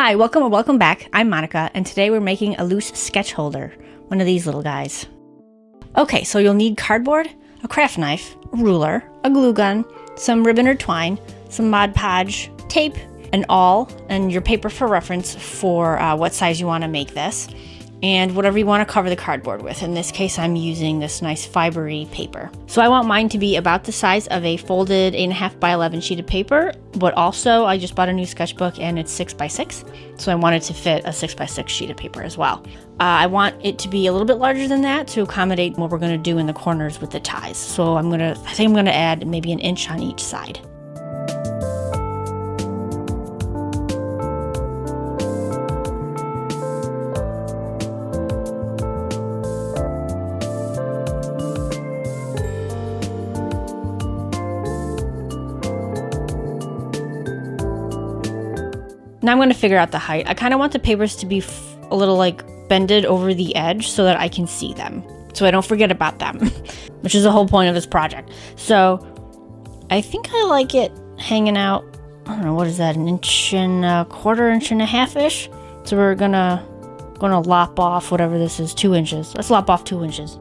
Hi, welcome or welcome back. I'm Monica, and today we're making a loose sketch holder, one of these little guys. Okay, so you'll need cardboard, a craft knife, a ruler, a glue gun, some ribbon or twine, some Mod Podge, tape, an awl, and your paper for reference for what size you want to make this, and whatever you want to cover the cardboard with. In this case, I'm using this nice fibery paper. So I want mine to be about the size of a folded 8.5 by 11 sheet of paper, but also I just bought a new sketchbook and it's 6 by 6. So I wanted to fit a 6 by 6 sheet of paper as well. I want it to be a little bit larger than that to accommodate what we're going to do in the corners with the ties. So I think I'm going to add maybe 1 inch on each side. Now I'm going to figure out the height. I kind of want the papers to be a little like bended over the edge so that I can see them, so I don't forget about them, which is the whole point of this project. So I think I like it hanging out, I don't know, what is that, 1.25 inches, 1.5 inches-ish? So we're gonna lop off whatever this is, 2 inches. Let's lop off 2 inches.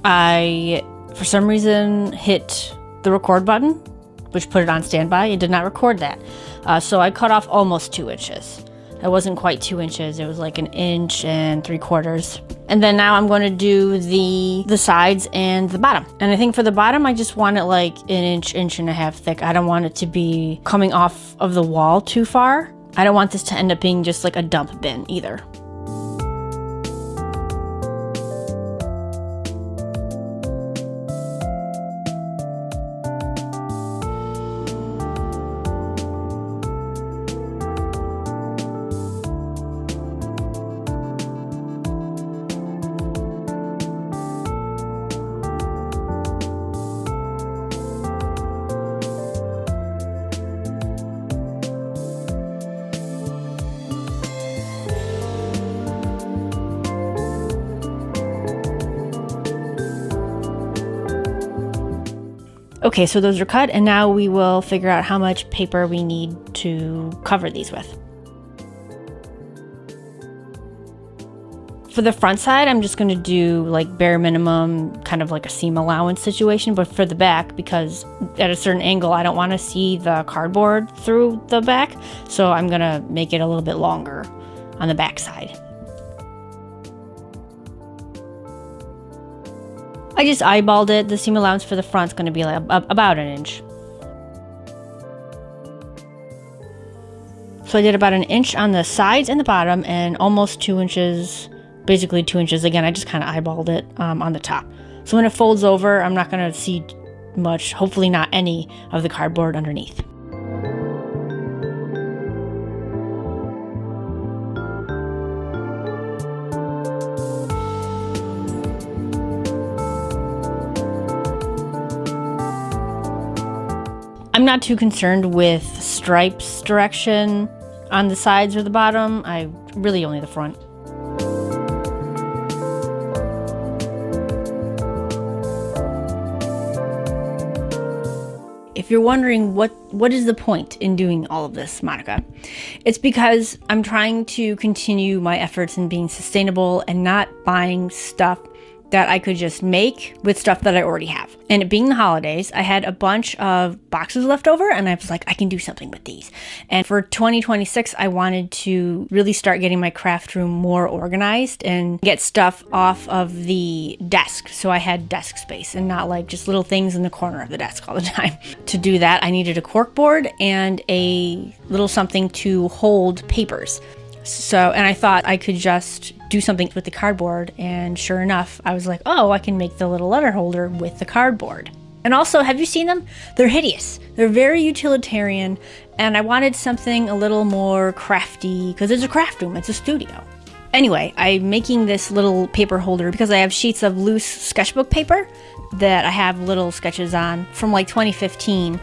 I, for some reason, hit the record button, which put it on standby. It did not record that. So I cut off almost 2 inches. It wasn't quite 2 inches. It was like 1 3/4 inches. And then now I'm going to do the sides and the bottom. And I think for the bottom, I just want it like 1 inch, 1.5 inches thick. I don't want it to be coming off of the wall too far. I don't want this to end up being just like a dump bin either. Okay, so those are cut, and now we will figure out how much paper we need to cover these with. For the front side, I'm just going to do like bare minimum, kind of like a seam allowance situation, but for the back, because at a certain angle, I don't want to see the cardboard through the back, so I'm going to make it a little bit longer on the back side. I just eyeballed it. The seam allowance for the front is going to be like about 1 inch. So I did about 1 inch on the sides and the bottom, and almost 2 inches, basically 2 inches. Again, I just kind of eyeballed it on the top. So when it folds over, I'm not going to see much, hopefully not any, of the cardboard underneath. I'm not too concerned with stripes direction on the sides or the bottom. I really only the front. If you're wondering what is the point in doing all of this, Monica, it's because I'm trying to continue my efforts in being sustainable and not buying stuff that I could just make with stuff that I already have. And it being the holidays, I had a bunch of boxes left over, and I was like, I can do something with these. And for 2026, I wanted to really start getting my craft room more organized and get stuff off of the desk, so I had desk space and not like just little things in the corner of the desk all the time. To do that, I needed a cork board and a little something to hold papers. So, and I thought I could just do something with the cardboard, and sure enough, I was like, oh, I can make the little letter holder with the cardboard. And also, have you seen them? They're hideous. They're very utilitarian, and I wanted something a little more crafty, because it's a craft room, it's a studio. Anyway, I'm making this little paper holder because I have sheets of loose sketchbook paper that I have little sketches on from like 2015.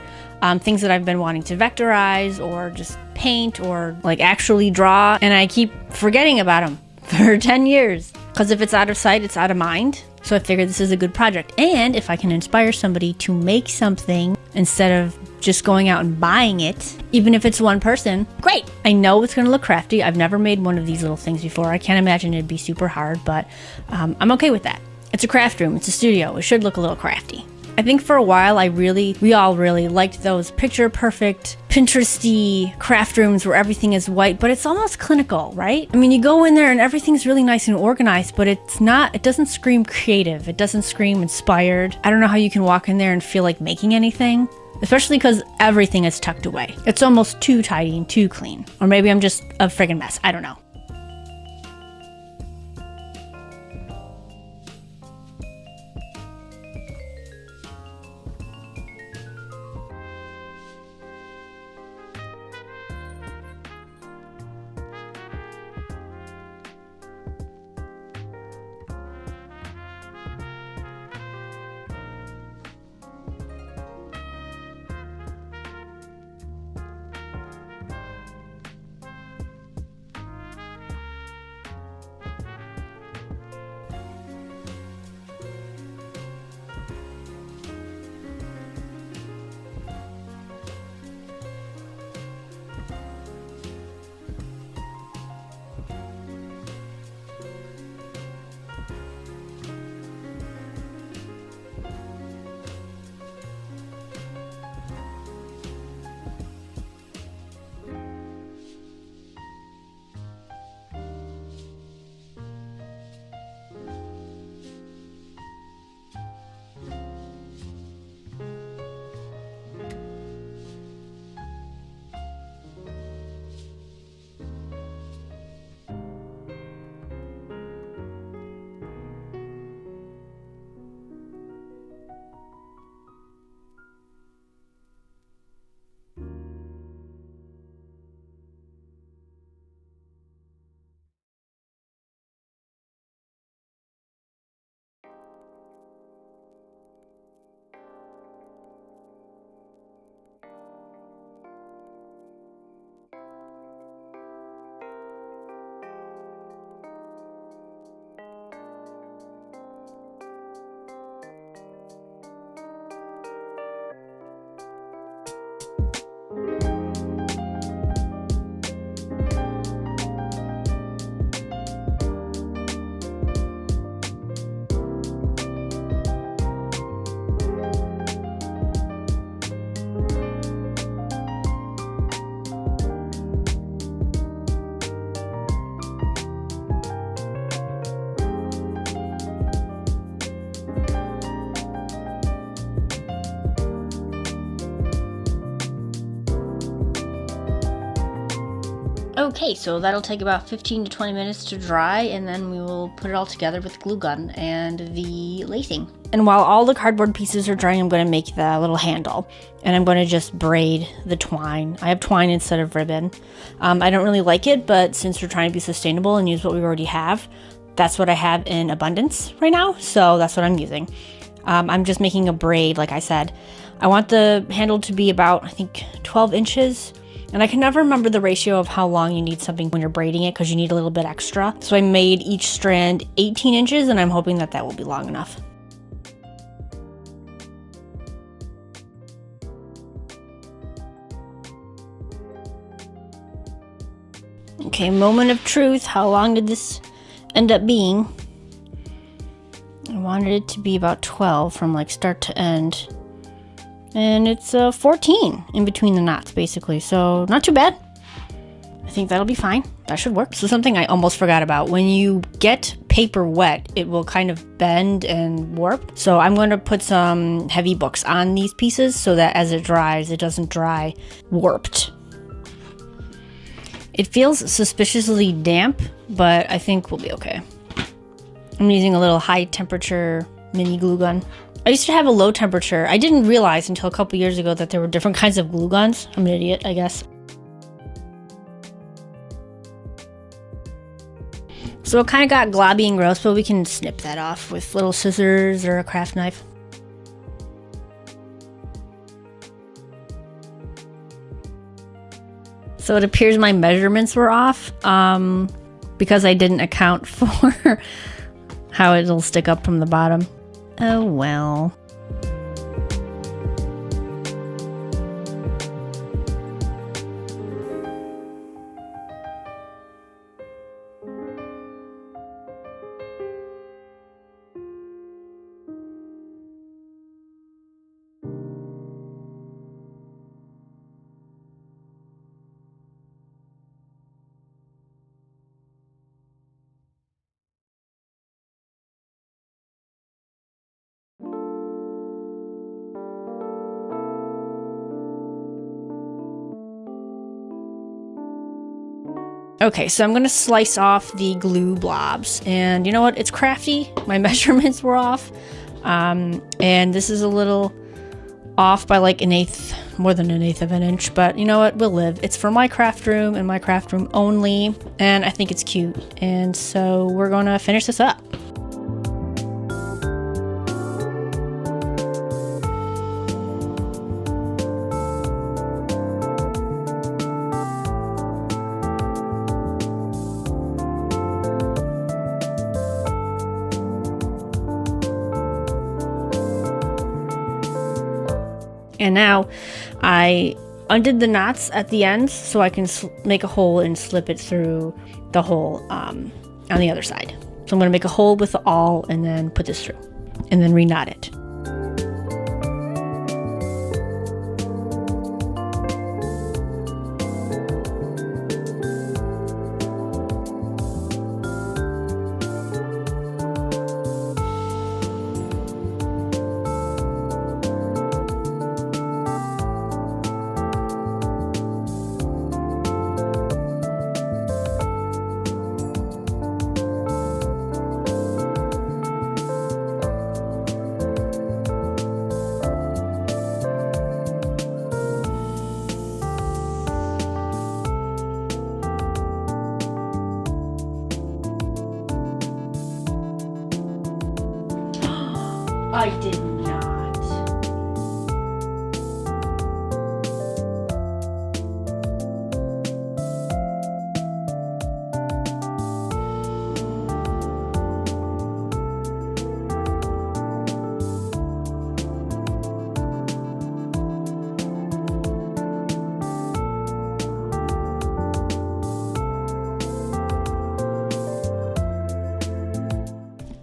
Things that I've been wanting to vectorize or just paint or like actually draw, and I keep forgetting about them for 10 years. Because if it's out of sight, it's out of mind. So I figured this is a good project. And if I can inspire somebody to make something instead of just going out and buying it. Even if it's one person, great. I know it's going to look crafty. I've never made one of these little things before. I can't imagine it'd be super hard, but I'm okay with that. It's a craft room. It's a studio. It should look a little crafty. I think for a while, we all really liked those picture perfect, Pinteresty craft rooms where everything is white, but it's almost clinical, right? I mean, you go in there and everything's really nice and organized, but it doesn't scream creative. It doesn't scream inspired. I don't know how you can walk in there and feel like making anything, especially because everything is tucked away. It's almost too tidy and too clean. Or maybe I'm just a friggin' mess. I don't know. Okay, so that'll take about 15 to 20 minutes to dry, and then we will put it all together with the glue gun and the lacing. And while all the cardboard pieces are drying, I'm going to make the little handle, and I'm going to just braid the twine. I have twine instead of ribbon. I don't really like it, but since we're trying to be sustainable and use what we already have, that's what I have in abundance right now, so that's what I'm using. I'm just making a braid, like I said. I want the handle to be about, I think, 12 inches. And I can never remember the ratio of how long you need something when you're braiding it because you need a little bit extra. So I made each strand 18 inches, and I'm hoping that that will be long enough. Okay, moment of truth. How long did this end up being? I wanted it to be about 12 from like start to end. And it's 14 in between the knots, basically. So not too bad. I think that'll be fine. That should work. So something I almost forgot about. When you get paper wet, it will kind of bend and warp. So I'm going to put some heavy books on these pieces so that as it dries, it doesn't dry warped. It feels suspiciously damp, but I think we'll be okay. I'm using a little high temperature mini glue gun. I used to have a low temperature. I didn't realize until a couple years ago that there were different kinds of glue guns. I'm an idiot, I guess. So it kind of got globby and gross, but we can snip that off with little scissors or a craft knife. So it appears my measurements were off because I didn't account for how it'll stick up from the bottom. Oh well. Okay, so I'm gonna slice off the glue blobs, and you know what? It's crafty. My measurements were off, and this is a little off by like an eighth, more than an eighth of an inch, but you know what? We'll live. It's for my craft room and my craft room only, and I think it's cute, and so we're gonna finish this up. And now I undid the knots at the ends so I can make a hole and slip it through the hole on the other side. So I'm going to make a hole with the awl and then put this through and then re-knot it. I did not.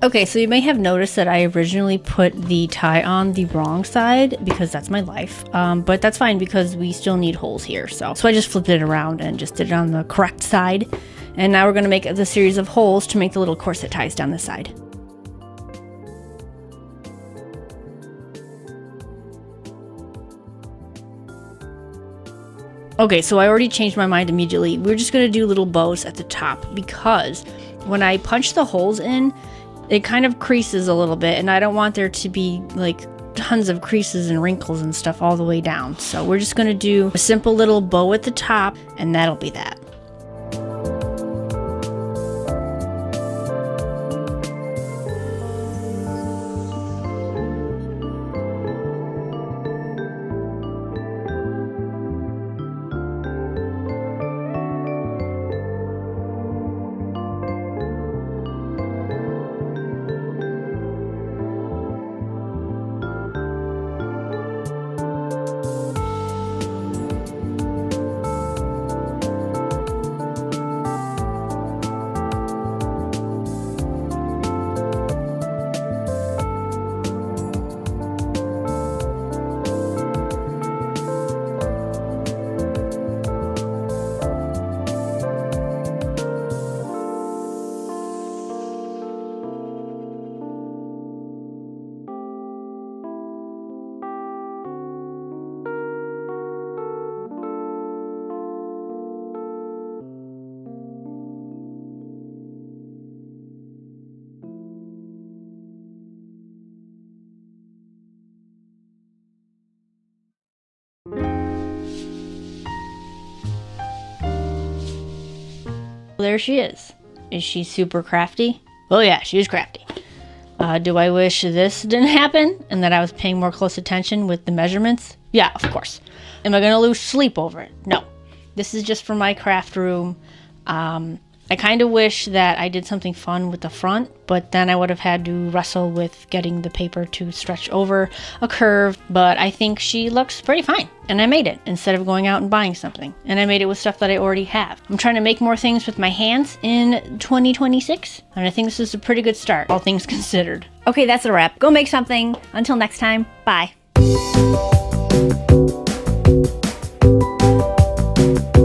Okay, so you may have noticed that I originally put the tie on the wrong side because that's my life, but that's fine because we still need holes here. So I just flipped it around and just did it on the correct side. And now we're going to make the series of holes to make the little corset ties down the side. Okay, so I already changed my mind immediately. We're just going to do little bows at the top because when I punch the holes in, it kind of creases a little bit, and I don't want there to be like tons of creases and wrinkles and stuff all the way down. So we're just going to do a simple little bow at the top, and that'll be that. There she is. Is she super crafty? Oh yeah, she is crafty. Do I wish this didn't happen and that I was paying more close attention with the measurements? Yeah, of course. Am I gonna lose sleep over it? No. This is just for my craft room. I kind of wish that I did something fun with the front, but then I would have had to wrestle with getting the paper to stretch over a curve, but I think she looks pretty fine. And I made it instead of going out and buying something. And I made it with stuff that I already have. I'm trying to make more things with my hands in 2026, and I think this is a pretty good start, all things considered. Okay, that's a wrap. Go make something. Until next time, bye.